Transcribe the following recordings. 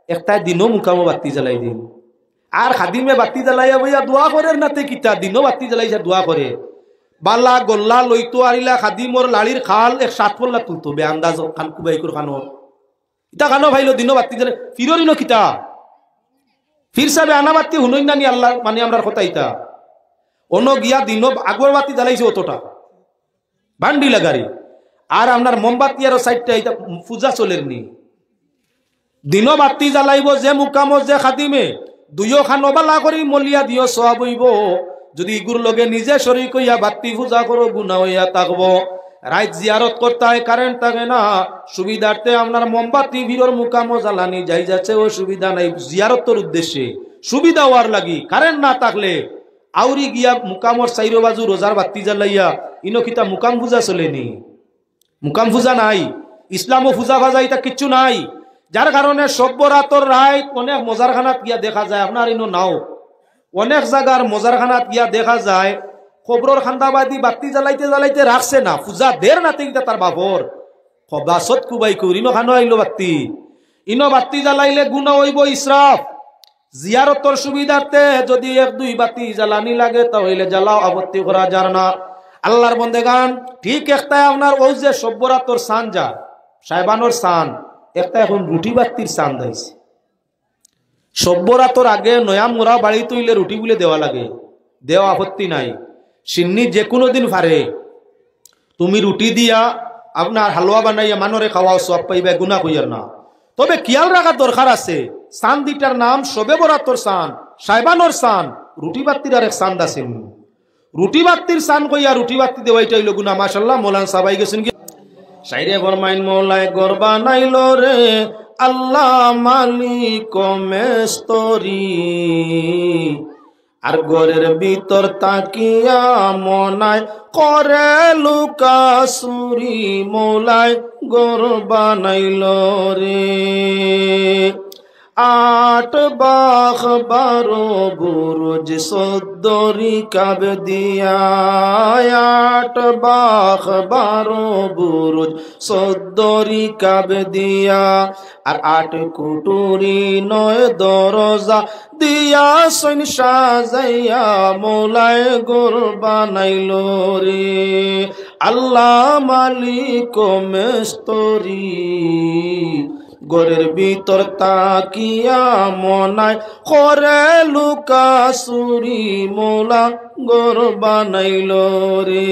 একটা দিনও মুকামো বাতি জ্বালাই দিন। আর খাদিমে বাতি জ্বালাইয়া বইয়া দোয়া করে নাতে কিতা দিনও বাতি জ্বালাইয়া দোয়া করে। বালা গল্লা লইতো আরিলা খাদিমর লাড়ির খাল এক সাত পল্লা তুলতো বে আন্দাজ খান কুবাইকুর খানোর ইতা খানো ভাইলো দিনও বাতি জ্বালাই ফিরিনো কিতা ফির সাবে আনা বাতি হুনই নানি আল্লাহ মানে আমরার কথা ইতা অন্য গিয়া দিনও আগর বাতি জ্বালাইছে অতটা বান্ডি লাগারি। আর আপনার মোমবাতি আর সাইডটা এটা পূজা চলের নি দিনও বাতি জ্বালাইব যে মুকামত যে খাদিমে দুইও খানো বালা করি মলিয়া দিও সওয়াব হইব। যদি ইগুর লগে নিজে শরীক হইয়া বাতি পূজা করো গুনাহ হইয়া থাকব। রাত জিয়ারত করতে হয় কারেন্ট থাকে না সুবিধার্থে আপনার মোমবাতি ভিড়র মুকামো জ্বালানি যাই যাচ্ছে ও সুবিধা নাই জিয়ারতের উদ্দেশ্যে সুবিধা হওয়ার লাগি কারেন্ট না থাকলে আউরি গিয়া মুকামর চাইরো বাজু রোজার বাতি জ্বালাইয়া ইনো কিতা মুকাম পূজা চলেনি মুকাম পূজা নাই ইসলামও পূজা ভাজা এটা কিচ্ছু নাই। যার কারণে সব্যরাতর রায় অনেক মজারখানাত গিয়া দেখা যায় আপনার ইনো নাও অনেক জায়গার মজারখানাত গিয়া দেখা যায় খবরের খান্দাবাদী বাতি জ্বালাইতে জ্বালাইতে রাখছে না পূজা দের না তিনটা তার বাবর খবাসত কুবাই কুর ইনো খানো আইলো বাতি ইনো বাতি জ্বালাইলে গুনাহ হইব ইসরাফ। জিয়ারতর সুবিধার্থে যদি এক দুই বাতি জ্বালানি লাগে তাহলে জ্বালাও আপত্তি করা যার না। আল্লাহর বন্দেগান ঠিক একটা আপনার ওই যে সব্যরাতর সান যা সাহেবানোর সান একটা এখন রুটি বাতির সান দিয়েছে। সব্যরাতর আগে নয়া মোরা বাড়ি তৈলে রুটি বলে দেওয়া লাগে দেওয়া আপত্তি নাই। সিন্নি যে কোনো দিন পারে তুমি রুটি দিয়া আপনার হালুয়া বানাইয়া মানরে খাওয়াও সব পাইবে গুনাহ কইয়ার না। তবে খেয়াল রাখার দরকার আছে সান দিটার নাম সবে বরাতর সান সাহেবানোর সান রুটি বাতির আর এক সান দাসেন রুটি বাতির সান কইয়া রুটি বাতি দেওয়াইটাই লগুনা মাশাআল্লাহ মৌলানা সাবাই গেছেন কি শাইরে ফরমাইন মৌলায় গরবা নাইলো রে আল্লাহ মালিক মেস্তরি আর ঘরের ভিতর তাকিয়া মনায় করে লুকাসুরি মৌলায় গরবা নাইলো রে। 8 বাখ 12 বুরুজ 14 কাব দিয়া 8 বাখ 12 বুরুজ 14 কাব দিয়া আর 8 কুটুরি 9 দরজা দিয়া সৈন সাজাইয়া মৌলায় গোর বানাইলো রে আল্লাহ মালিক মেস্তরি ঘরের ভিতর তাকিয়া মনায় করে লুকাসুরি মোলা গোর বানাইলো রে।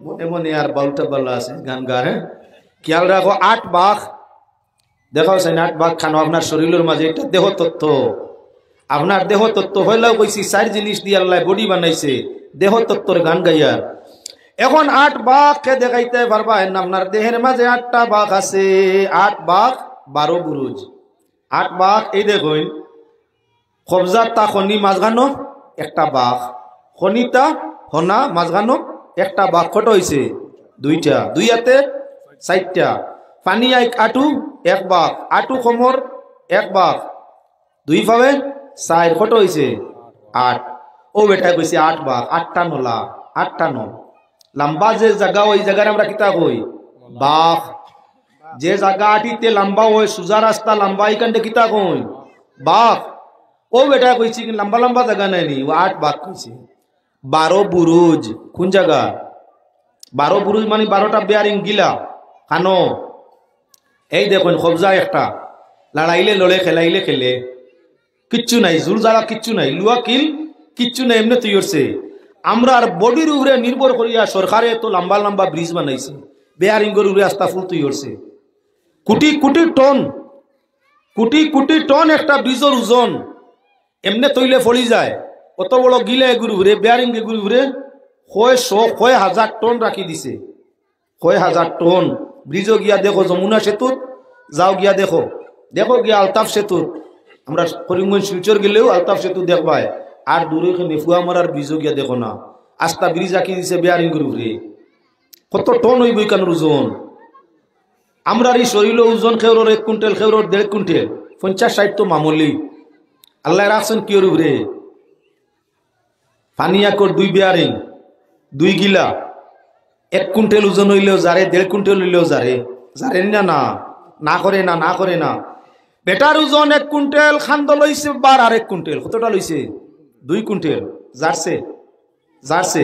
মনে মনে আর বাউটা বালা আছে গান গা হ্যাঁ খেয়াল রাখো 8 বাঘ দেখাও সেন 8 বাঘ খানো আপনার শরীরের মাঝে এটা দেহ তত্ত্ব আপনার দেহ তত্ত্ব হইলেও কইছি 4 জিনিস দিয়ে আল্লাহ বডি বানাইছে দেহ তত্ত্বর গান গাইয়া। এখন 8 বাঘ কে দেখাইতে পারবা আপনার দেহের মাঝে 8টা বাঘ আছে 8 বাঘ 12 বুরুজ 8 বাঘ এই দেখুন কবজা তা খনি মাঝখানো একটা বাঘ খনিতা হনা মাঝখানো একটা বাঘ কত হইছে 2টা 2 হাতে 4টা পানি আটু 1 বাঘ আটু কোমর 1 বাঘ 2 পাবে 4 কত হইছে 8 ও বেটা কইছে 8 বাঘ 8টা নলা 8টা ন লম্বা যে জায়গা ওই জায়গায় আমরা কিতা কই বাঘ যে জায়গা আটিতে লম্বা হয় সুজা রাস্তা লম্বা এখানটা কিতা কই বাঘ ও বেটা কইছি কি লম্বা লম্বা জায়গা নাই নি ও 8 বাঘ কইছে 12 বুরুজ কোন জায়গা 12 বুরুজ মানে 12টা বেয়ারিং গিলা কানো এই দেখুন কবজা একটা লড়াইলে লড়ে খেলাইলে খেলে কিচ্ছু নাই জুল জালা কিচ্ছু নাই লুয়া কিল কিচ্ছু নাই এমনি তুই করছে আমরা আর বডির উপরে নির্ভর করিয়া সরকারে তো লম্বা লম্বা ব্রিজ বানাইছে বেয়ারিং এর উপরে রাস্তা ফুল তুই করছে কোটি কোটি টন একটা ব্রিজের ওজন এমনি তৈলে ফলি যায় কত বড় গিলে এগুর উপরে বেয়ারিং এগুর উপরে 100,000 টন রাখি দিছে 100,000 টন ব্রিজও গিয়া দেখো যমুনা সেতুত যাও গিয়া দেখো গিয়া আলতাফ সেতুত আমরা করিমগঞ্জ শিলচর গেলেও আলতাফ সেতু দেখবাই আর দূরে নেফুয়া মারার ব্রিজও গিয়া দেখো না আস্তা ব্রিজ রাখি দিছে বেয়ারিং এর উপরে কত টন হইব কেন ওজন আমরা এই শরীর ওজন খেউরোর 1 কুইন্টাল খেউরোর 1.5 কুইন্টাল 50-60 তো মামুলি আল্লাহ রাখছেন কি ওর উপরে পানিয়াকর 2 বেয়ারিং 2 গিলা 1 কুইন্টাল ওজন হইলেও যারে 1.5 কুইন্টাল হইলেও যারে না করে না বেটার ওজন 1 কুইন্টাল, খান্দ লইছে বার আর 1 কুইন্টাল। কতটা লইছে? 2 কুইন্টাল। জারছে।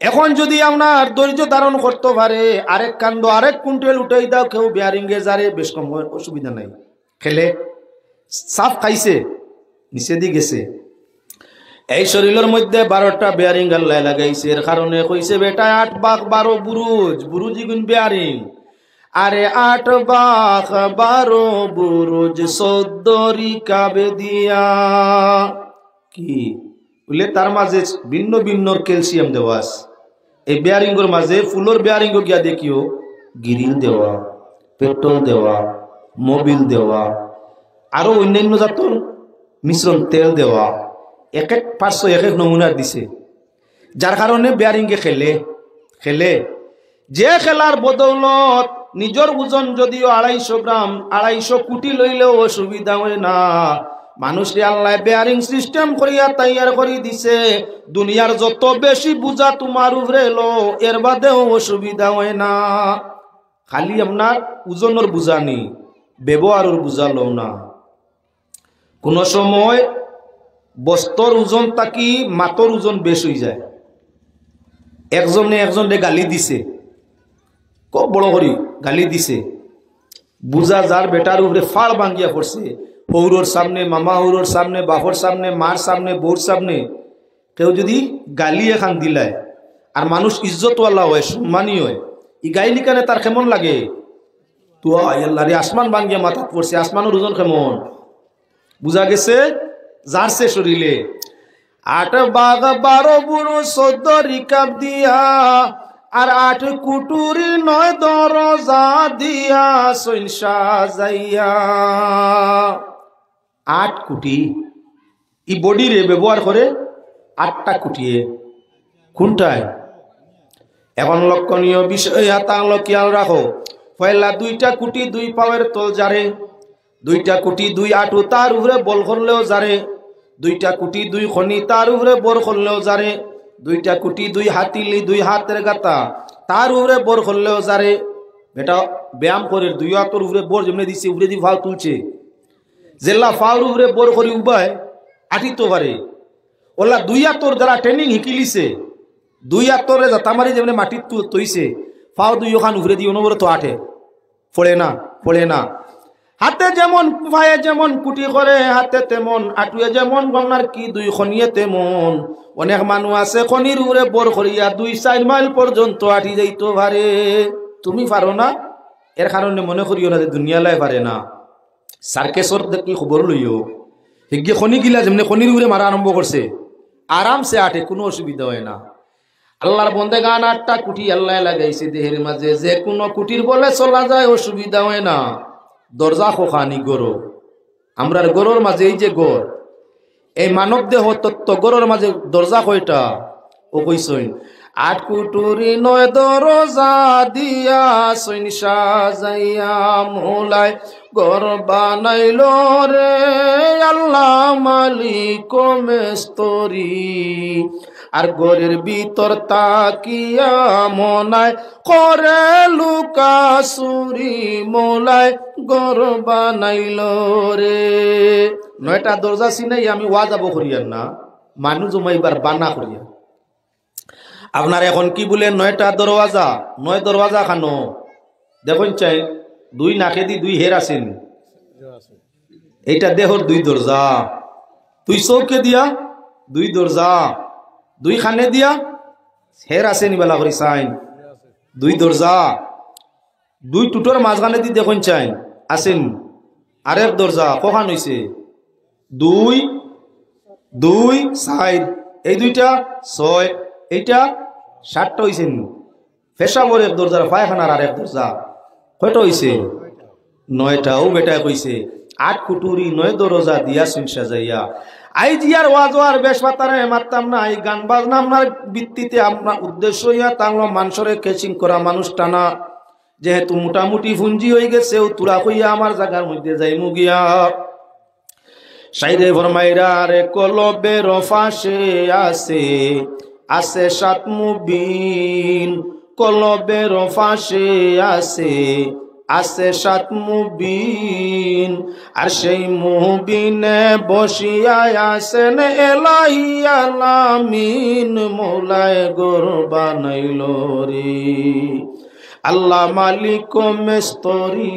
এখন যদি আপনার ধৈর্য ধারণ করতে পারে, আরেক কান্দ 1 কুইন্টাল উঠাই দাও, কেউ বেয়ারিং এ যারে, বেশ কম অসুবিধা নাই। খেলে সাফ খাইছে, নিচে দিয়ে গেছে। এই শরীরের মধ্যে 12টা বেয়ারিং আল্লাহ লাগাইছে। এর কারণে কইছে বেটা 8 বাঘ 12 বুরুজ, বুরুজি গুণ বেয়ারিং। আরে 8 বাঘ 12 বুরুজ 14 রিকাব দিয়া। কি বলে? তার মাঝে ভিন্ন ভিন্ন ক্যালসিয়াম দেওয়া আছে। এই বেয়ারিংয়ের মাঝে ফুলের বেয়ারিং গিয়া দেখিও গিরিল দেওয়া, পেট্রোল দেওয়া, মোবিল দেওয়া, আরো অন্যান্য জাতর মিশ্রণ তেল দেওয়া, এক এক পার্শ্ব এক এক নমুনার দিছে। যার কারণে বেয়ারিংয়ে খেলে যে খেলার বদৌলত নিজের ওজন যদিও 250 গ্রাম 250 কোটি লইলেও অসুবিধা হয় না। মানুষকে আল্লাহ বেয়ারিং সিস্টেম করিয়া তৈয়ার করে দিছে। দুনিয়ার যত বেশি বুঝা তোমার উপরে এলো, এর বাদেও অসুবিধা হয় না। খালি আপনার ওজনের বুঝা নেই, ব্যবহারের বুঝা লো না। কোন সময় বস্তর ওজন থাকি মাতর ওজন বেশ হয়ে যায়। একজনে গালি দিছে, খুব বড় করি গালি দিছে, বুঝা যার বেটার উপরে ফাড় ভাঙ্গিয়া পড়ছে। হৌরোর সামনে, মামা হৌরোর সামনে, বাপর সামনে, মার সামনে, বউর সামনে কেউ যদি গালি এখান দিলায় আর মানুষ ইজ্জতওয়ালা হয়, সম্মানী হয়, ই গাইলি কানে তার কেমন লাগে? তো আল্লাহ রে, আসমান ভাঙ্গিয়া মাথা পড়ছে, আসমানের ওজন কেমন বুঝা গেছে। যারছে শরীরে 8 বাঘ 12 বুরুজ 14 রিকাব দিয়া, আর 8 কুটুরি 9 দরজা দিয়া সইন সাজাইয়া। 8 কোটি ই বডিরে ব্যবহার করে 8টা কুটিয়ে কোনটায়? এখন লক্ষণীয় বিষয় তাহলে খেয়াল রাখো। পয়লা 2টা কুটি 2 পাওয়ের তল যারে, 2টা কুটি 2 আটু তার উপরে বল করলেও যারে, 2টা কুটি 2 খনি তার উপরে বর করলেও যারে, 2টা কুটি 2 হাতিলি 2 হাতের গাতা তার উপরে বর করলেও যারে। এটা ব্যায়াম করে 2 হাতের উপরে বর যেমনি দিচ্ছে, উপরে দিয়ে ফাল তুলছে, জেলা ফাউর উপরে বর করি উবায় আটিতে পারে। ওলা 2 হাতর যারা ট্রেনিং শিকিলিছে, 2 হাতরে যাতামারি যেমনি মাটির তৈছে, ফাও 2 ওখান উপরে দিয়ে অনবরত আটে, পড়ে না। হাতে যেমন পায়ে যেমন কুটি করে হাতে তেমন, আটুয়ে যেমন গঙ্গার কি 2 খনিয়ে তেমন। অনেক মানুষ আছে খনির উপরে বর করিয়া 2-4 মাইল পর্যন্ত আটি যাইতে পারে। তুমি পারো না, এর কারণে মনে করিও না যে দুনিয়ালাই পারে না। সার্কেসর দেখি খবর লইও, হিগে খনি গিলা যেমনি খনির উপরে মারা আরম্ভ করছে, আরামসে আটে, কোনো অসুবিধা হয় না। আল্লাহর বন্দে গান 8টা কুটি আল্লাহ লাগাইছে দেহের মাঝে, যে কোনো কুটির বলে চলা যায়, অসুবিধা হয় না। দরজা খোখানি গরো, আমরার গরোর মাঝে এই যে গড়, এই মানব দেহ তত্ত্ব গরোর মাঝে দরজা কয়টা? ও কইসইন 8 কুটুরি 9 দরজা দিয়া সইন সাজাইয়া, মোলায় গর বানাইল রে আল্লাহ মালিক মেস্তরি। আর গরের ভিতর তাকিয়া মনায় করে লুকাসুরি, মোলায় গর বানাইল রে। 9টা দরজা চিনাই আমি ওয়াজাব করিয়ার না, মানুষ জমাইবার বানা করিয়া। আপনার এখন কি বলে 9টা দরওয়াজা? 9 দরওয়াজা খানো দেখুন চাই, 2 নাকে দি 2 হের আছেন, এইটা দেহর 2 দরজা, 2 চৌকে দিয়া 2 দরজা, 2 খানে দিয়া হের আছেন বেলা করি চাইন 2 দরজা, 2 টুটোর মাঝখানে দি দেখুন চাই আছেন আরেক দরজা। কখান হইছে? 2 সাইড, এই 2টা 6, এইটা 7টা হইছেন। পেশাবর এক দরজার, পায়খানার আর এক দরজা, কয়টা হইছে? 9টা। ও বেটায় কইছে 8 কুটুরি 9 দরজা দিয়া সুন সাজাইয়া। আই জিয়ার ওয়াজওয়ার বেশ পাতারে মারতাম না, এই গান বাজনা আপনার ভিত্তিতে আপনার উদ্দেশ্য ইয়া তাহলে মানুষরে কেচিং করা, মানুষ টানা। যেহেতু মোটামুটি ফুঞ্জি হয়ে গেছে, তুরা কইয়া আমার জায়গার মধ্যে যাইমু গিয়া। সাইরে ফরমাইরা রে কলবের ফাঁসে আছে 7 মুবিন, কলবের ফাঁসে আছে সাত মুবিন, আর সেই মুবিনে বসিয়া আছেন এলাহি আলামিন, মৌলায় গোর বানাইল রে। আল্লাহ মালিক মেস্তরি,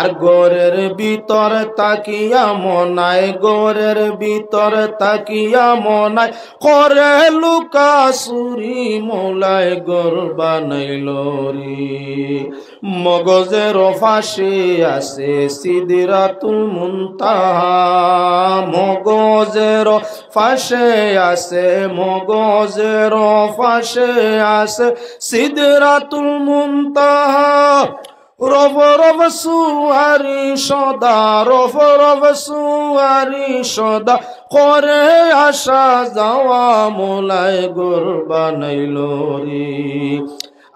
আর গোরের ভিতর তাকিয়া মনায়, গোরের ভিতর তাকিয়া মনায় করে লুকা চুরি, মৌলায় গোর বানাইল রে। মগজের ফাঁসে আছে সিদরাতুল মুনতাহা, মগজের ফাঁসে আছে, মগজের ফাঁসে আছে সিদরাতুল মুনতাহা। রব রব সুয়ারি সদা, রব রব সুয়ারি সদা করে আসা যাওয়া, মৌলায় গোর বানাইল রে।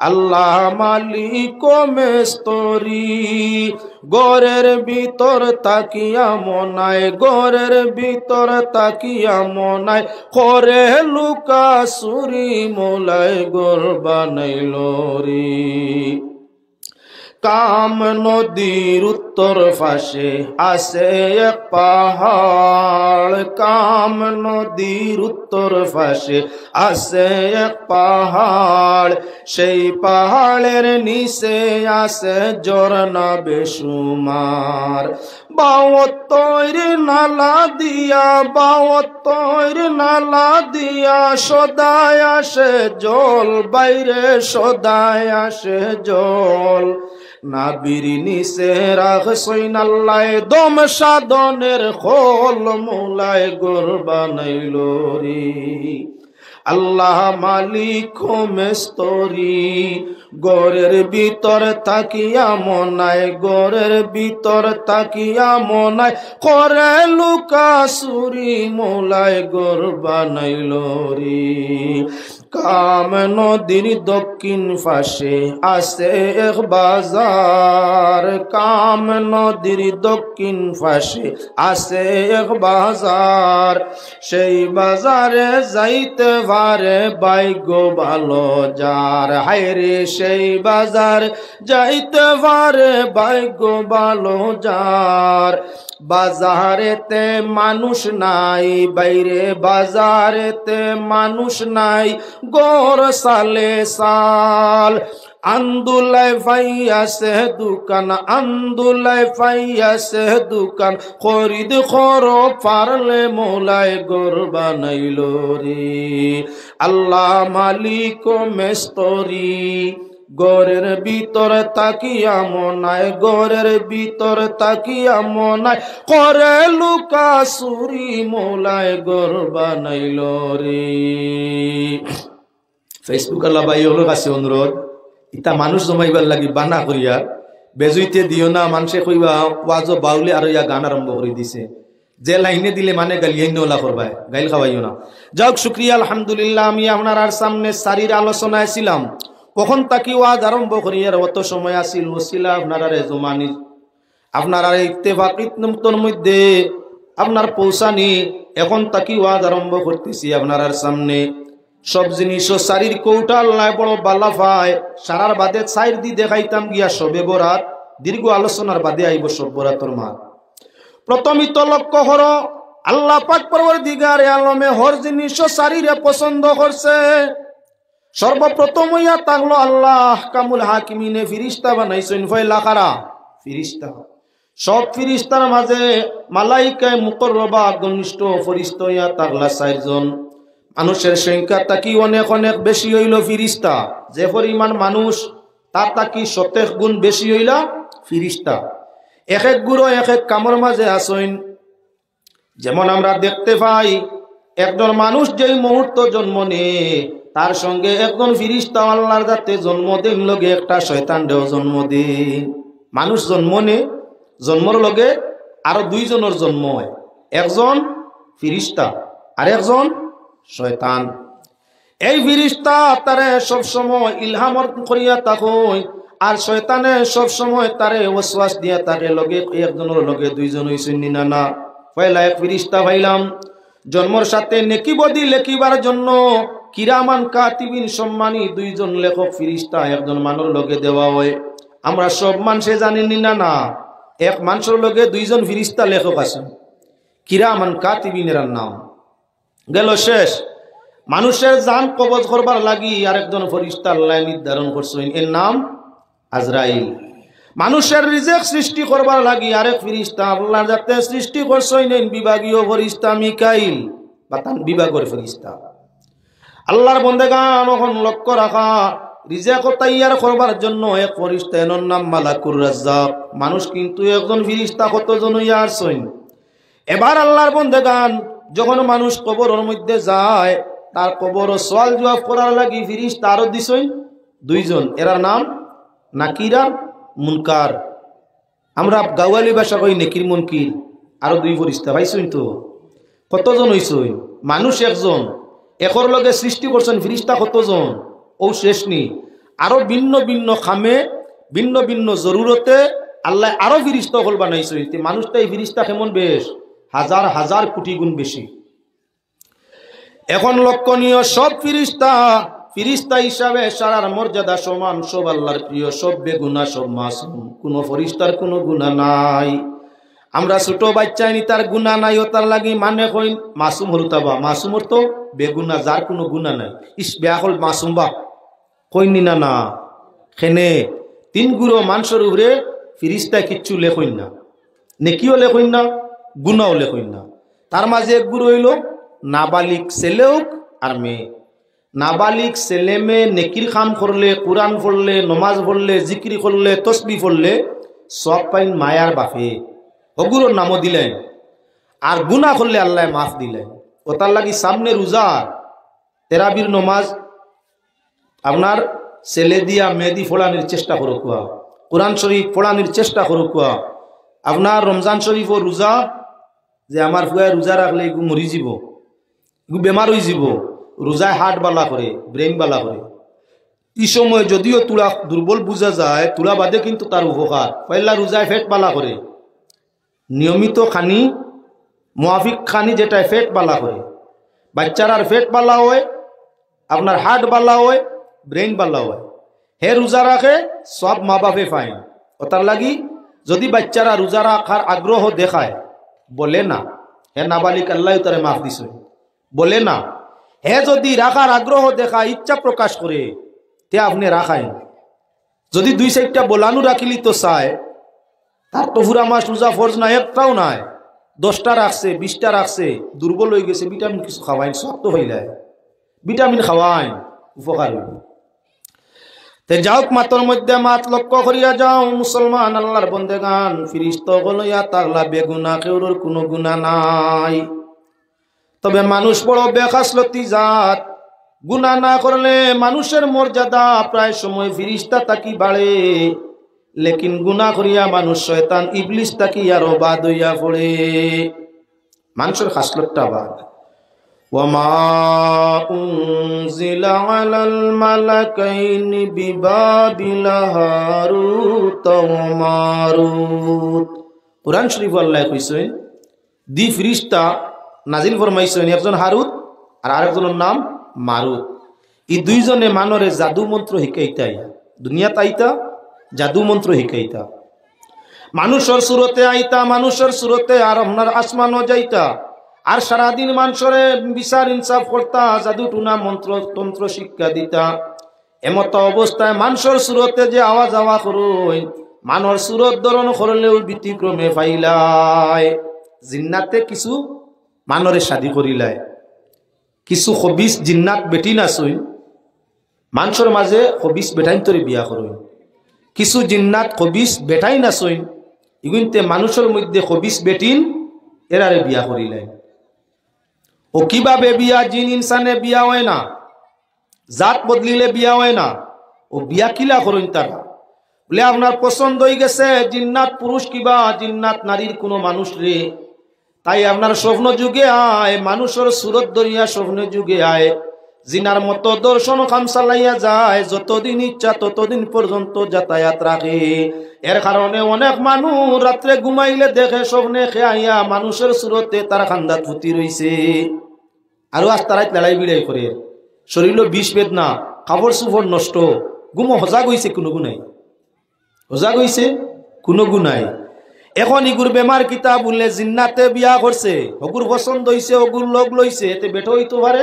আল্লাহ মালিক মেস্তরি, গোরের ভিতর তাকিয়া মনায়, গোরের ভিতর তাকিয়া মনায় করে লুকা চুরি, মৌলায় গোর বানাইল রে। কাম নদীর উত্তর পাশে আছে এক পাহাড়, কাম নদীর উত্তর পাশে আছে এক পাহাড়, সেই পাহাড়ের নিচে আছে ঝরনা বেসুমার। বাওয়াত্তর নালা দিয়া, বাওয়াত্তর নালা দিয়া সদায় আসে জল, বাইরে সদায় আসে জল। নাবির নিচে রাখছইন আল্লাহ দম সাধনের খোল, মৌলায় গোর বানাইল রে। আল্লাহ মালিক মেস্তরি, গোরের ভিতর তাকিয়া মনায়, গোরের ভিতর তাকিয়া মনায় করে লুকা চুরি, মৌলায় গোর বানাইল রে। কাম নদীর দক্ষিণ পাশে আছে এক বাজার, কাম নদীর দক্ষিণ পাশে আছে এক বাজার, সেই বাজারে যাইতে পারে ভাগ্য ভালো যার। হায়রে সেই বাজার যাইতে পারে ভাগ্য ভালো যার। বাজারেতে মানুষ নাই, বাইরে বাজারেতে মানুষ নাই, গোর সালে সাল। আন্দুলাই ফাইয়াছে দোকান, আন্দুলাই ফাইয়াছে দোকান, খরিদ খর পারলে মৌলায় গোর বানাইল রে। আল্লাহ মালিক মেস্তরি, গোরের ভিতর তাকিয়া মনায়, গোরের ভিতর তাকিয়া মনায় করে লুকা চুরি, মৌলায় গোর বানাইল রে। ফেসবুক আল্লাহ ভাই হলো কাছে অনুরোধ, ইতা মানুষ জমাইবার লাগি বানা করিয়া বেজুইতে দিও না, মানুষে কইবা ওয়াজ বাউলে আর ইয়া গান আরম্ভ করে দিছে, যে লাইনে দিলে মানে গালিয়াই নোলা করবাই, গাইল খাওয়াইও না। যাক শুক্রিয়া আলহামদুলিল্লাহ, আমি আপনার সামনে সারির আলোচনায় ছিলাম, কখন তাকি ওয়াজ আরম্ভ করি আর অত সময় আসিল ওসিলা আপনার জমানি, আপনার ইত্তেফাকির মধ্যে আপনার পৌঁছানি, এখন তাকি ওয়াজ আরম্ভ করতেছি আপনার সামনে। সব জিনিস সারির কৌটা আল্লাহ বড় বালা পায়, সারার বাদে সাইর দি দেখাইতাম গিয়া সবে বরাত, দীর্ঘ আলোচনার বাদে আইব সব বরাতর মা। প্রথমিত লক্ষ্য হর আল্লাহ পাক পরওয়ারদিগারে আলমে হর জিনিস সারিরে পছন্দ করছে। সর্বপ্রথম হইয়া তাগলো আল্লাহ কামুল হাকিমিনে ফিরিস্তা বানাইছেন, ফয়লা খারা ফিরিস্তা। সব ফিরিস্তার মাঝে মালাইকায়ে মুকররবা ঘনিষ্ঠ ফেরেশতা হইয়া তাগলা 4 জন। মানুষের সংখ্যা তাকি অনেক অনেক বেশি হইল ফিরিস্তা, যে পরিমাণ মানুষ তার তাকি 70 গুণ বেশি হইলা ফিরিস্তা। এক এক গুরু এক এক কামর মাঝে আসেন। যেমন আমরা দেখতে পাই একজন মানুষ যেই মুহূর্ত জন্ম নেয় তার সঙ্গে একজন ফিরিস্তা আল্লাহর যাতে জন্ম দেন, লগে একটা শয়তান দেও জন্ম দেন। মানুষ জন্ম নে, জন্মর লগে আরো 2 জনের জন্ম হয়, একজন ফিরিস্তা আর একজন শয়তান। এই ফিরিস্তা তারে সব সময় ইলহাম করিয়া তাকই, আর শয়তানে সব সময় তারে ওয়াসওয়াস দিয়া তারে লগে একজনের লগে 2 জন হইছেন না না। পয়লা এক ফিরিস্তা পাইলাম, জন্মর সাথে নেকি বদি লেখিবার জন্য কিরামান কাতিবিন সম্মানী 2 জন লেখক ফিরিস্তা একজন মানুষ লগে দেওয়া হয়। আমরা সব মানুষে জানিনি না না এক মানুষের লগে দুইজন ফিরিস্তা লেখক আছেন কিরামান কাতিবিনের নাম গেল শেষ মানুষের জান কবজ করবার লাগি আরেকজন ফেরেশতা আল্লাহ নির্ধারণ করছেন এর নাম আজরাইল মানুষের রিজিক সৃষ্টি করবার লাগি আরেক ফেরেশতা আল্লাহ যাতে সৃষ্টি করছেন বিভাগীয় ফেরেশতা মিকাইল বাতান বিভাগের ফেরেশতা আল্লাহর বান্দাগান ওখান লক্ষ্য রাখা রিজিক তৈয়ার করবার জন্য এক ফেরেশতা এর নাম মালাকুর রাজ্জাক মানুষ কিন্তু একজন ফেরেশতা কতজন হইয়া আসছেন এবার আল্লাহর বান্দাগান যখন মানুষ কবরের মধ্যে যায় তার কবর সওয়াল জবাব করার লাগি ফেরেশতা আরো দিছেন দুইজন এরার নাম নাকির আর মুনকার আমরা গাওয়ালি ভাষা কই নেকির মুনকির আরো দুই ফেরেশতা পাইছেন তো কতজন হইছেন মানুষ একজন একর লগে সৃষ্টি করছেন ফেরেশতা কতজন ও শেষ নি আরো ভিন্ন ভিন্ন খামে ভিন্ন ভিন্ন জরুরতে আল্লাহ আরো ফেরেশতা হল বানাইছেন মানুষটা এই ফেরেশতা কেমন বেশ হাজার হাজার কোটি গুণ বেশি এখন লক্ষণীয় সব ফেরেশতা হিসাবে সারার মর্যাদা সমান সব আল্লাহর প্রিয় সব বেগুনাহ সব মাসুম কোনো ফেরেশতার কোনো গুনাহ নাই আমরা ছোট বাচ্চাই নি তার গুনাহ নাই ও তার লাগি মানে কই মাসুম হলতাবা মাসুমর তো বেগুনাহ যার কোনো গুনাহ নাই ইস বেয়াকল মাসুম বা কইনি না না খেনে তিন গুরো মানুষের উপরে ফেরেশতা কিচ্ছু লেখইন না নেকিও লেখইন না গুনাহও লেখইন না তার মাঝে এক গুরু হইল নাবালিক ছেলে হোক আর মেয়ে নাবালিক ছেলে মেয়ে নেকির কাম করলে কোরআন পড়লে নমাজ পড়লে জিকির করলে তসবিহ পড়লে সব পাইন মায়ার বাপে ওগুলোর নামও দিলেন আর গুনাহ করলে আল্লাহ মাফ দিলেন ও তার লাগি সামনে রোজা তেরাবির নমাজ আপনার ছেলে দিয়া মেয়েদি ফোড়ানোর চেষ্টা করো কুয়া কোরআন শরীফ পড়ানোর চেষ্টা করো কুয়া আপনার রমজান শরীফ ও রোজা যে আমার ফুয়া রোজা রাখলে এগু মরি যাব এগু বেমার হয়ে যাব রোজায় হার্ট বালা করে ব্রেন বালা করে এই সময় যদিও তুলা দুর্বল বুঝা যায় তুলা বাদে কিন্তু তার উপকার পয়লা রোজায় ফেট বালা করে নিয়মিত খানি মুআফিক খানি যেটা ফেট বালা করে বাচ্চারার ফেট বালা হয় আপনার হার্ট বালা হয় ব্রেন বালা হয় হে রোজা রাখে সব মা বাপে পায় ও তার লাগি যদি বাচ্চারা রোজা রাখার আগ্রহ দেখায় বলে না হে নাবালিক আল্লাহ তারে মাফ দিছে বলে না হে যদি রাখার আগ্রহ দেখায় ইচ্ছা প্রকাশ করে তে আপনি রাখায় যদি দুই সাইডটা বলানো রাখিলি তো চায় তার তো পুরা মাস রোজা ফরজ না একটাও নাই 10টা রাখছে 20টা রাখছে দুর্বল হয়ে গেছে ভিটামিন কিছু খাওয়াইন সব তো হয়ে যায় ভিটামিন খাওয়াইন উপকার হইব তে যাওক মাতর মধ্যে মাত লক্ষ্য করিয়া যাও মুসলমান আল্লাহর বন্দেগান ফেরেশতা গলয়া তাগলা বেগুনা কেউর কোনো গুনাহ নাই তবে মানুষ বড় বেখাসলতি জাত গুনাহ না করলে মানুষের মর্যাদা প্রায় সময় ফেরেশতা তাকি বাড়ে লেকিন গুনাহ করিয়া মানুষ শয়তান ইবলিস তাকি আরো বাদ হইয়া পড়ে মানুষের খাসলতটা বাদ وما أنزل على الملكين ببابل هاروت وماروت কুরআন শরীফ আল্লাহ কইছেন দি ফেরেশতা নাজিল ফরমাইছেন একজন হারুত আর আরেকজনের নাম মারুত এই দুইজনে মানরে জাদু মন্ত্র শিখাইতাই দুনিয়া তাইতা জাদু মন্ত্র শিখাইতা মানুষের সুরতে আইতা মানুষের সুরতে আর আপনার আসমানও যাইতা আর সারাদিন মানুষের বিচার ইনসাফ করতা জাদু টুনা মন্ত্র তন্ত্র শিক্ষা দিতা এমত অবস্থায় মানুষের সুরতে যে আওয়াজ আওয়া করই মানুষ সুরত ধরন করলেও ব্যতিক্রমে ফাইলায় জিন্নাতে কিছু মানরে শাদি করিলায় কিছু খবিস জিন্নাত বেটি নাচই মানুষের মাঝে খবিস বেটাইন তরে বিয়া করই কিছু জিন্নাত খবিস বেটাই নাচই ইগুনতে মানুষের মধ্যে খবিস বেটিন এরারে বিয়া করিলায় ও কিভাবে বিয়া জিন ইনসানে বিয়া হয় না জাত বদলিলে বিয়া হয় না ও বিয়া কিলা করেন তারা বলে আপনার পছন্দ হয়ে গেছে জিন্নাত পুরুষ কিবা জিন্নাত নারীর কোনো মানুষ রে তাই আপনার স্বপ্ন যুগে আয় মানুষের সুরত দরিয়া স্বপ্ন যুগে আয় জিনার মতো দর্শন খাম চালাইয়া যায় যতদিন ইচ্ছা ততদিন পর্যন্ত যাতায়াত রাখে এর কারণে অনেক মানুষ রাত্রে ঘুমাইলে দেখে স্বপ্নে খেয়াইয়া মানুষের সুরতে তার খান্দাত ফুটি রইছে আর আজ তারাই লড়াই বিড়াই করে শরীর বিষ বেদনা কাপড় চুপড় নষ্ট ঘুমো সজাগ হয়েছে কোনো গুণাই ওজা কইছে কোনো গুনাই। এখন ইগুর বেমার কিতা বললে জিন্নাতে বিয়া করছে, অগুর পছন্দ হইছে, অগুর লোক লইছে, এতে বেটা হইতে পারে,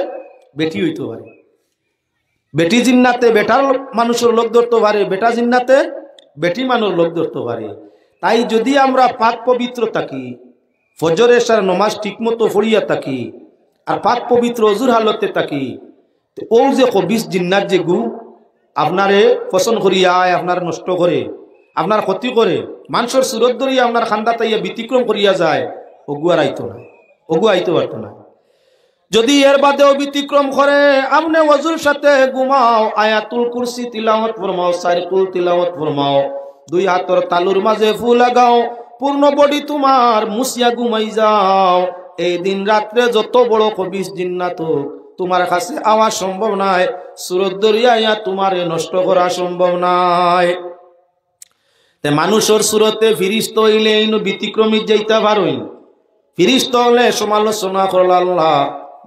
বেটি হইতে পারে। বেটি জিন্নাতে বেটার মানুষের লোক ধরতে পারে, বেটা জিন্নাতে বেটি মানুষ লোক ধরতে পারে। তাই যদি আমরা পাক পবিত্র থাকি, ফজর এশার নমাজ ঠিক মতো পড়িয়া থাকি, আর পাক পবিত্র অজুর হালতে থাকি, ও যে কবিস জিন্নাত যে গু আপনারে পছন্দ করিয়া আপনার নষ্ট করে, আপনার ক্ষতি করে, মানুষের সুরত ধরিয়া আপনার খান্দা তাইয়া ব্যতিক্রম করিয়া যায়, অগু আর আইতো না, অগু আইতে পারতো না। যদি এর বাদেও ব্যতিক্রম করে, আপনি ওযুর সাথে ঘুমাও, আয়াতুল কুরসি তিলাওয়াত ফরমাও, সারিকুল তিলাওয়াত ফরমাও, দুই হাতের তালুর মাঝে ফু লাগাও, পূর্ণ বডি তোমার মুসিয়া ঘুমাই যাও। এই দিন রাত্রে যত বড় কবিস জিন্নাত তোমার কাছে আওয়া সম্ভব নাই, সুরত দরিয়া তোমারে নষ্ট করা সম্ভব নাই। মানুষের সুরতে ফিরিস্ত হইলে এই ব্যতিক্রমী যাইতে পারই, ফিরিস্ত হলে সমালোচনা করল আল্লাহ।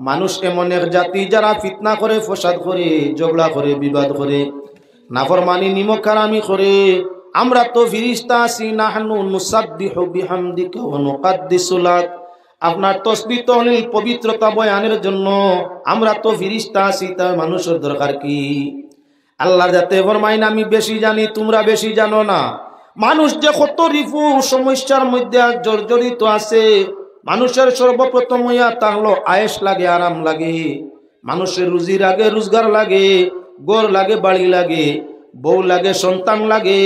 মানুষ এমন এক জাতি যারা ফিতনা করে, ফসাদ করে, ঝগড়া করে, বিবাদ করে, নাফরমানি নিমকহারামি করে। আমরা তো ফিরিস্তা আছি, নাহনু নুসাব্বিহু বিহামদিকা ওয়া নুকাদ্দিসু লাক। আপনার তসবিহ তাহলিল পবিত্রতা বয়ানের জন্য আমরা তো ফিরিস্তা আছি, তার মানুষের দরকার কি? আল্লাহ যাতে ফরমাইন আমি বেশি জানি, তোমরা বেশি জানো না। মানুষ যে কত রিফু সমস্যার মধ্যে জর্জরিত আছে। মানুষের সর্বপ্রথম হইয়া তাহলো আয়েশ লাগে, আরাম লাগে। মানুষের রুজির আগে রোজগার লাগে, গড় লাগে, বাড়ি লাগে, বউ লাগে, সন্তান লাগে,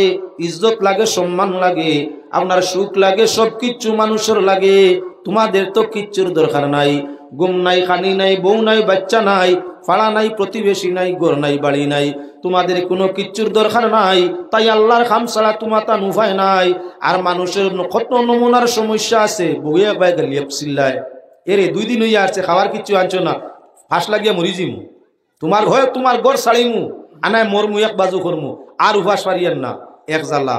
ইজ্জত লাগে, সম্মান লাগে, আপনার সুখ লাগে, সবকিছু মানুষের লাগে। তোমাদের তো কিচ্ছুর দরকার নাই। ঘুম নাই, খানি নাই, বউ নাই, বাচ্চা নাই, ফাড়া নাই, প্রতিবেশী নাই, গড় নাই, বাড়ি নাই, তোমাদের কোনো কিচ্ছুর দরকার নাই। তাই আল্লাহর খাম ছাড়া তোমার তা উপায় নাই। আর মানুষের কত নমুনার সমস্যা আছে, বউয়ে বাই গেলি চিল্লায়, এরে 2 দিন হইয়া আসছে, খাওয়ার কিচ্ছু আনছো না, ফাঁস লাগিয়া মরি জিমু, তোমার ঘর তোমার গড় ছাড়িমু, আনায় মরমু, এক বাজু করমু, আর উপাস পারিয়েন না। এক জ্বালা।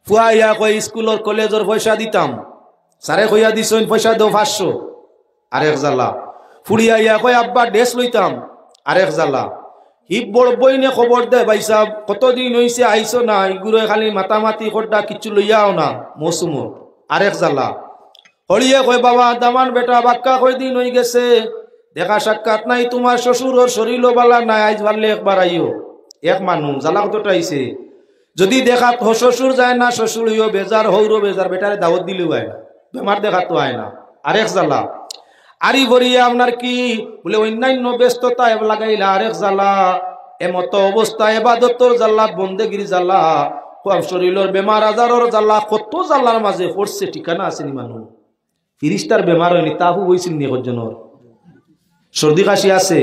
ফুয়া ইয়া কই স্কুলের কলেজের পয়সা দিতাম, সারে কইয়া দিছেন পয়সা দেও 500, আরেক জ্বালা। ফুড়িয়া ইয়া কই আব্বা ড্রেস লইতাম, আরেক জ্বালা। হিপ বড় বইনে খবর দে, ভাই সাহেব কতদিন হইছে আইসো না, ইগুরে খালি মাতামাতি করডা, কিচ্ছু লইয়াও না মৌসুম, আরেক জ্বালা। হলিয়ে কই বাবা দামান বেটা বাক্কা কই দিন হই গেছে, দেখা সাক্ষাৎ নাই, তোমার শ্বশুর শরীরও বালা নাই, আইজ ভাবলে একবার আইও। এক মানুষ জ্বালা কতটা আইছে। যদি দেখা শ্বশুর যায় না, শ্বশুর হইও বেজার, হৌরও বেজার, বেটারে দাওয়াত দিলেও আয় না, বেমার দেখা তো আয় না, আরেক জ্বালা। আরি ভরিয়া আপনার কি বলে অন্যান্য ব্যস্ততা লাগাইলা, আরেক জ্বালা। এমত অবস্থা ইবাদতর জ্বালা, বন্দেগির জ্বালা, শরীরের বেমার আজারের জ্বালা, কত জ্বালার মাঝে পড়ছে, ঠিকানা আসেনি মানুষ। ফিরিস্তার বেমার হয়নি, তাহু হয়েছিল নি একজনের, সর্দি কাশি আছে,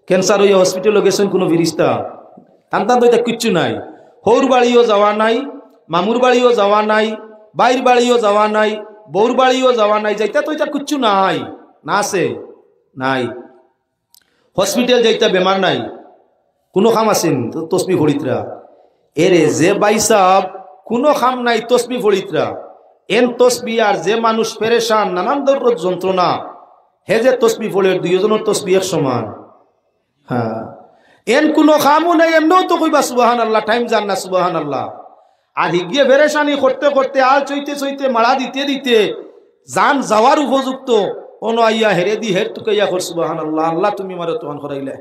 ক্যান্সার হইয়া হসপিটালে গেছেন, কোনো ফিরিস্তা টানটান তো এটা কিচ্ছু নাই। হৌর বাড়িও যাওয়া নাই, মামুর বাড়িও যাওয়া নাই, বাইর বাড়িও যাওয়া নাই, বউর বাড়িও যাওয়া নাই, যাইতা তো এটা কিচ্ছু নাই, না আছে নাই। হসপিটাল যাইতা বেমার নাই, কোনো খাম আছেন তসবি ফড়িতরা। এরে যে ভাই সাহ কোনো খাম নাই, তসবি ফড়িতরা। এন তসবি আর যে মানুষ পেরেশান, নানান ধরনের যন্ত্রণা, হে যে তসবি ফড়ে, 2 জনের তসবি এক সমান। হ্যাঁ, এন কোনো খামও নাই, এমনিও তো কইবা সুবহান আল্লাহ, টাইম যান না সুবহান আল্লাহ। আর হিগিয়ে পেরেশানি করতে করতে, আল চইতে চইতে, মারা দিতে দিতে জান যাওয়ার উপযুক্ত, অন আইয়া হেরে দি হের তুকাইয়া কর সুবহান আল্লাহ, আল্লাহ তুমি মারে তোহান করাইলে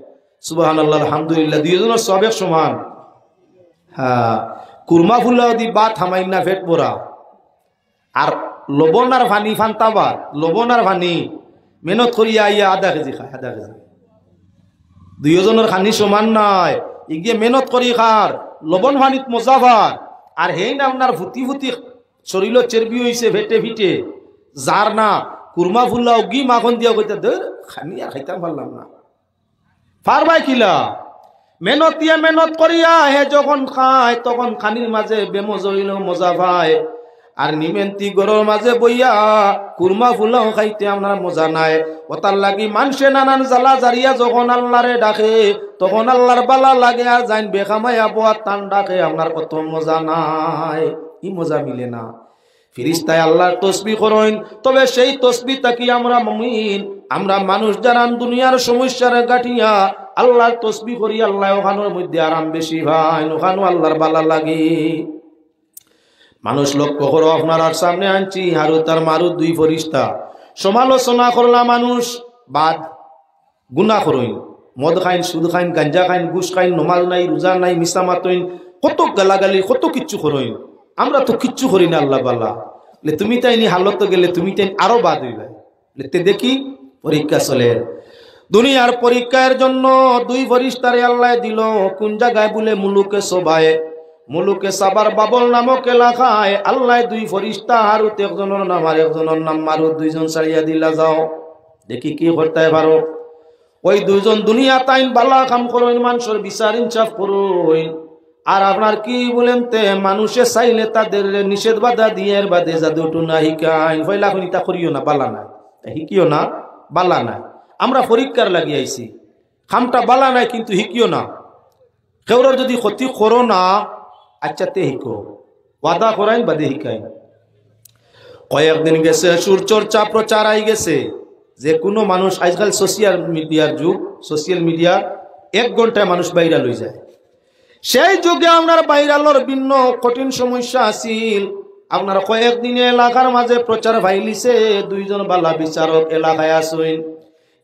সুবহান আল্লাহ, আলহামদুলিল্লাহ, 2 জনের সব এক সমান। হ্যাঁ, কুরমা ফুল্লা দি বা থামাই না ফেট পড়া। আর লবণ আর ভানি ফান্তাবার, লবণ আর ভানি মেহনত করিয়া আইয়া আধা কেজি খায়, আধা কেজি। 2 জনের খানি সমান নাই, ইগিয়ে মেহনত করি খার, লবণ ভানিত মজাভার। আর হেই না আপনার ফুটি ফুটি শরীর চেরবি হইছে ভেটে ভিটে, যার না কুরমা ফুল্লা গি মাখন দিয়া কইতে ধর খানি আর খাইতাম পারলাম না, পারবাই কিলা। মেহনতিয়া মেহনত করিয়া হে যখন খায়, তখন খানির মাঝে বেমজ হইল মজা পায়। আর নিমেন্তি গরর মাঝে বইয়া কুরমা ফুলাও খাইতে আপনার মজা নাই। ওতার লাগি মানুষে নানান জ্বালা জারিয়া যখন আল্লাহরে ডাকে, তখন আল্লাহর বালা লাগে, আর যাইন বেখামাইয়া বোয়ার টান ডাকে, আপনার কত মজা নাই, ই মজা মিলে না। ফিরিস্তায় আল্লাহর তসবিহ করেন, তবে সেই তসবিহ তাকি আমরা মুমিন, আমরা মানুষ যারা দুনিয়ার সমস্যার গাঠিয়া আল্লাহর তসবিহ করি, আল্লাহ ওখানোর মধ্যে আরাম বেশি ভাই, ওখানো আল্লাহর বালা লাগে। মানুষ লক্ষ্য করো আপনার সামনে আনছি হারুত আর মারুত দুই ফরিস্তা সমালোচনা করলাম মানুষ বাদ গুনাহ করইন মদ খাইন সুদ খাইন গাঞ্জা খাইন ঘুষ খাইন নমাজ নাই রোজা নাই মিছা মাতইন কত গালাগালি কত কিচ্ছু করইন আমরা তো কিচ্ছু করি না আল্লাহ বাল্লা তুমি তাই নি হালত গেলে তুমি তাই আরো বাদ হইবে তে দেখি পরীক্ষা চলে দুনিয়ার পরীক্ষার জন্য দুই ফরিস্তারে আল্লাহ দিল কোন জায়গায় বলে মুলুকে সবায় মুলুকে সাবার বাবল নামক এলাকায় আল্লাহ দুই ফরিস্তা হারুত একজনের নাম আর একজনের নাম মারুত দুইজন ছাড়িয়া দিলা যাও দেখি কি করতে পারো ওই দুইজন দুনিয়া তাইন বালা কাম করইন মানুষের বিচার ইনসাফ করইন আর আপনার কি বলেন তে মানুষে চাইলে তাদের নিষেধ বাধা দিয়ে বাদে জাদুটু না হিকাইন ফয়লা খুনিতা করিও না বালা না হিকিও না বালা না আমরা পরীক্ষার লাগি আইছি খামটা বালা নাই কিন্তু হিকিও না কেউর যদি ক্ষতি করো না আচ্ছা তে হিকো ওয়াদা করাইন বাদে হিকাইন কয়েকদিন গেছে সুর চর্চা প্রচার আই গেছে যে কোনো মানুষ আজকাল সোশিয়াল মিডিয়ার যুগ সোশিয়াল মিডিয়া 1 ঘন্টায় মানুষ বাইরা লই যায় সেই যুগে আপনার বাইরালোর ভিন্ন কঠিন সমস্যা আছিল আপনার কয়েকদিনে এলাকার মাঝে প্রচার ভাইলিছে দুইজন বালা বিচারক এলাকায় আসইন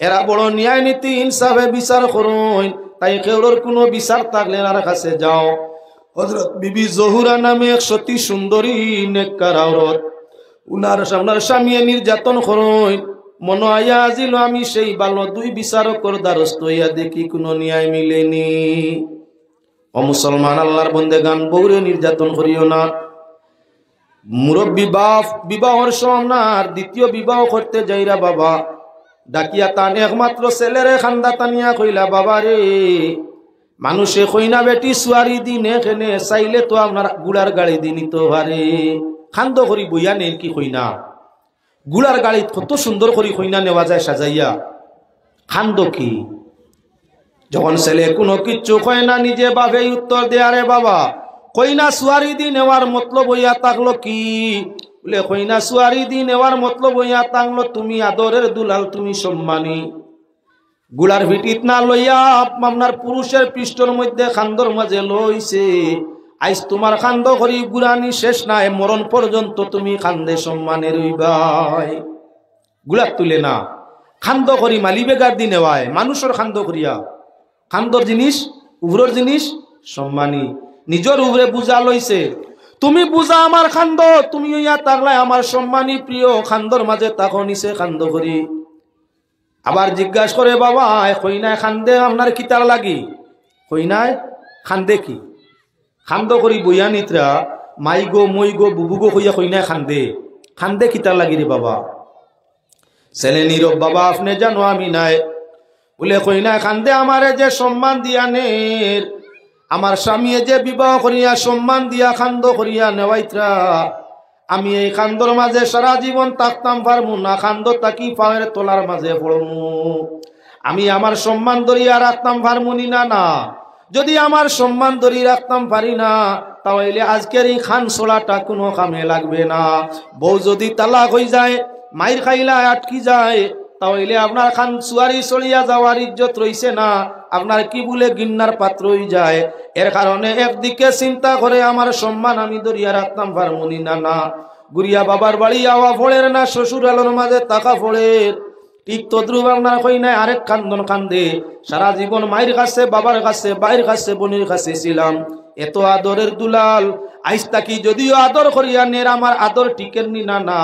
এরা বড় ন্যায় নীতি ইনসাফে বিচার করইন তাই কেউর কোনো বিচার থাকলে এনার কাছে যাও হযরত বিবি জহুরা নামে এক সতী সুন্দরী নেককার আওরত উনার সামনার স্বামী নির্যাতন করইন মন আয়া আজিল আমি সেই ভালো দুই বিচারকর দ্বারস্থ হইয়া দেখি কোনো ন্যায় মিলেনি ও মুসলমান আল্লাহর বন্দেগান বউরে নির্যাতন করিও না মুরব্বী বাপ বিবাহর সমনার দ্বিতীয় বিবাহ করতে যাইরা বাবা ডাকিয়া তান একমাত্র ছেলেরে খান্দা তানিয়া কইলা বাবা রে মানুষে কইনা বেটি সুয়ারি দিনে এখানে চাইলে তো আপনার গুড়ার গাড়ি দিনই তো হারে খান্দ করি বইয়া নেন কি কইনা গুড়ার গাড়ি কত সুন্দর করি কইনা নেওয়া যায় সাজাইয়া খান্দ কি যখন ছেলে কোনো কিচ্ছু কয় না নিজে ভাবে উত্তর দেয়া রে বাবা কইনা সুয়ারি দি নেওয়ার মতলব হইয়া থাকলো কি বলে কইনা সুয়ারি দি নেওয়ার মতলব হইয়া থাকলো তুমি আদরের দুলাল তুমি সম্মানী গুলার ভিটিত না লইয়া আপনার পুরুষের পৃষ্ঠর মধ্যে খান্দর মাঝে লইছে আইস তোমার খান্দ করি গুরানি শেষ নাই মরণ পর্যন্ত তুমি খান্দে সম্মানে রইবাই গুলার তুলে না খান্দ করি মালি বেগার দি নেওয়ায় মানুষের খান্দ করিয়া খান্দর জিনিস উভরের জিনিস সম্মানী নিজের উভরে বুঝা লইছে তুমি বুঝা আমার খান্দ তুমি ইয়া তাকলাই আমার সম্মানী প্রিয় খান্দর মাঝে তাকো নিছে খান্দ করি আবার জিজ্ঞাসা করে বাবা কইনায় খান্দে আপনার কিতার লাগি কইনায় খান্দে কি খান্দ করি বইয়া নিত্রা মাই গো মই গো বুবু গো কইয়া কইনায় খান্দে খান্দে কিতার লাগি রে বাবা ছেলে নীরব বাবা আপনি জানো আমি নাই বলে কইনায় খান্দে আমারে যে সম্মান দিয়ানের আমার স্বামী যে বিবাহ করিয়া সম্মান দিয়া খান্দ করিয়া নেওয়াইত্রা আমি এই খান্দর মাঝে সারা জীবন থাকতাম পারমু না খান্দ তাকি পায়ের তোলার মাঝে পড়মু আমি আমার সম্মান ধরিয়া রাখতাম পারমুনি না না যদি আমার সম্মান ধরিয়ে রাখতাম পারি না তাহলে আজকের এই খান ছোলাটা কোনো কামে লাগবে না বউ যদি তালাক হয়ে যায় মাইর খাইলা আটকি যায় তাহলে আপনার খান সুয়ারি চলিয়া যাওয়ার ইজ্জত রইছে না আপনার কি বলে গিন্নার পাত্র হয়ে যায় এর কারণে একদিকে চিন্তা করে আমার সম্মান আমি ধরিয়া রাখতাম পারমুনি না না গুড়িয়া বাবার বাড়ি আওয়া ফোড়ের না শ্বশুর আলোর মাঝে টাকা ফোড়ের ঠিক তদ্রুপ আপনার কই নাই আরেক কান্দন কান্দে সারা জীবন মায়ের কাছে বাবার কাছে বাইর কাছে বোনের কাছে ছিলাম এত আদরের দুলাল আইস তাকি যদিও আদর করিয়া নের আমার আদর টিকের নি না না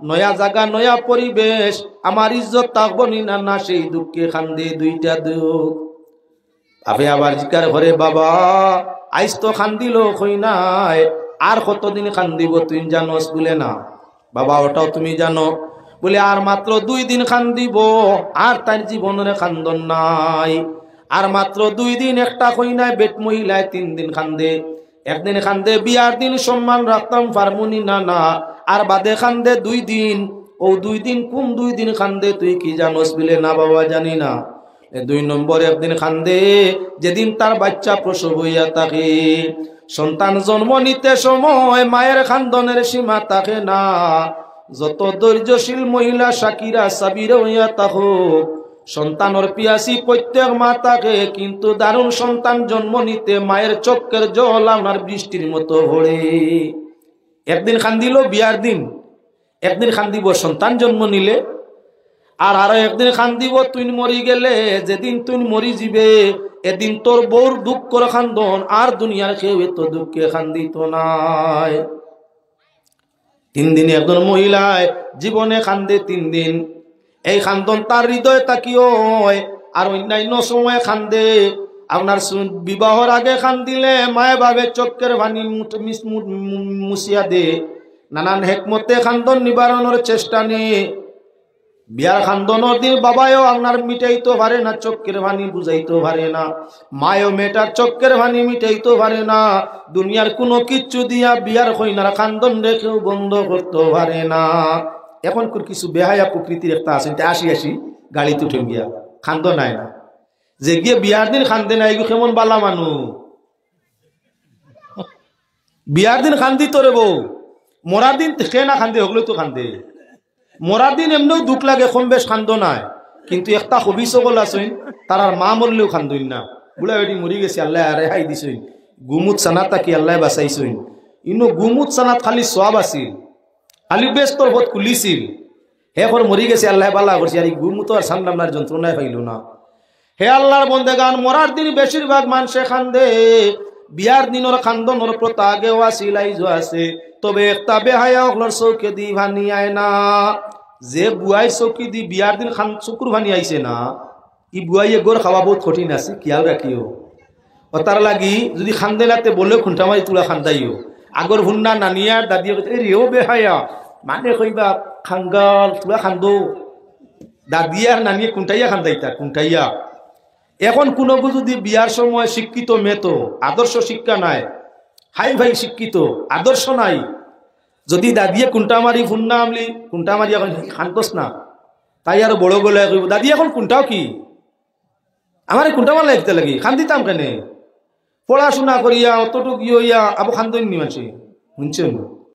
নয়া জায়গা নয়া পরিবেশ আমার ইজ্জত থাকবো নি না না সেই দুঃখে খান্দে দুইটা দুঃখ আপনি আবার জিকার ঘরে বাবা আইস তো খান্দিল কই নাই আর কতদিন খান্দিব তুই জানোস বলে না বাবা ওটাও তুমি জানো বলে আর মাত্র 2 দিন খান্দিব আর তার জীবনের খান্দন নাই আর মাত্র 2 দিন একটা কই নাই বেট মহিলায় 3 দিন খান্দে একদিন খান্দে বিয়ার দিন সম্মান রাখতাম পারমুনি না না আর বাদে খান্দে 2 দিন ও 2 দিন কোন 2 দিন খান্দে তুই কি জানোস বলে না বাবা জানি না 2 নম্বর একদিন খান্দে যেদিন তার বাচ্চা প্রসব হইয়া থাকে সন্তান জন্ম নিতে সময় মায়ের খান্দনের সীমা থাকে না যত ধৈর্যশীল মহিলা শাকিরা সাবিরা হইয়া থাকুক সন্তানের পিয়াসি প্রত্যেক মা থাকে কিন্তু দারুণ সন্তান জন্ম নিতে মায়ের চোখের জল আমার বৃষ্টির মতো ভরে একদিন খান্দিল বিয়ার দিন, একদিন খান্দিব সন্তান জন্ম নিলে, আর আরো একদিন খান্দিব তুই মরি গেলে। যেদিন তুই মরি যাবে এদিন তোর বউর দুঃখ করে খান্দন, আর দুনিয়ার কেউ এত দুঃখে খান্দিত নাই। 3 দিন একজন মহিলায় জীবনে খান্দে 3 দিন। এই খান্দন তার হৃদয় তাকিও হয়, আর অন্যান্য সময় খান্দে। আপনার বিবাহর আগে খান্দিলে মায়ে ভাবে চক্কের ভানি মুছিয়া দে, নানান হেকমতে খান্দন নিবারণের চেষ্টা নিয়ে। বিয়ার খান্দনের দিন বাবায়ও আপনার মিটাইতে পারে না, চক্কের ভানি বুঝাইতে পারে না। মায়ও মেয়েটার চক্কের ভানি মিটাইতে পারে না। দুনিয়ার কোনো কিচ্ছু দিয়া বিয়ার কইনার খান্দন রেখেও বন্ধ করতে পারে না। এখন কিছু বেহায়া প্রকৃতির একটা আছে, আসি আসি গাড়িতে উঠে গিয়া খান্দ নাই না, যে গিয়ে বিয়ার দিন খান্দে না। এগুলো কেমন বালা মানু, বিয়ার দিন খান্দি তোরে বউ, মরার দিন খে না খান্দে, ওগুলো তো খান্দে। মরার দিন এমনিও দুঃখ লাগে, কম বেশ খান্দ নাই। কিন্তু একটা হবি সকল আসইন, তার মা মরলেও খান্দইন না। বুড়া বেটি মরি গেছে, আল্লাহ রেহাই দিছইন। গুমুত সানাত তাকি আল্লাহ বাঁচাইছইন। ইনো গুমুত সানাত খালি সব আছিল, খালি বেশ তোর বোধ খুলিছিল। হে কর মরি গেছে, আল্লাহ বালা করছে। আর গুমুত আর সান্নার যন্ত্রণায় পাইল না। হে আল্লাহর বন্দেগান, মরার দিন বেশিরভাগ মানুষে খান্দে। বিয়ার দিনের খান্দনের প্রথা আগেও আছিল, আইজও আছে। তবে একটা বেহায়া হলর চৌকে দি ভানি আয় না। যে বুয়াই চৌকি দি বিয়ার দিন খান চকুর ভানি আইছে না, ই বুয়াইয়ে গোর খাওয়া বহুত কঠিন আছে, খেয়াল রাখিও। ও তার লাগি যদি খান্দে লাগতে বলে খুঁটা মারি তুলা খান্দাইও। আগর হুন্না নানিয়ার দাদিয়ে রেও বেহায়া মানে কইবা খাঙ্গাল তুলা খান্দো। দাদিয়ার নানিয়ে কুন্টাইয়া খান্দাইতা, কুন্টাইয়া। এখন কোনো যদি বিয়ার সময় শিক্ষিত মেতো, আদর্শ শিক্ষা নাই, হাই ভাই শিক্ষিত আদর্শ নাই, যদি দাদিয়ে কুন্টা মারি ফুন্না আমলি কুন্টা মারি এখন খান্তস না, তাই আর বড় গলে কইব দাদি এখন কুন্টাও কি আমার কুন্টা মার লাগতে লাগি খান দিতাম কেন? পড়াশোনা করিয়া অতটুকু ইয়া আবু খান্দনি মানুষ শুনছেন।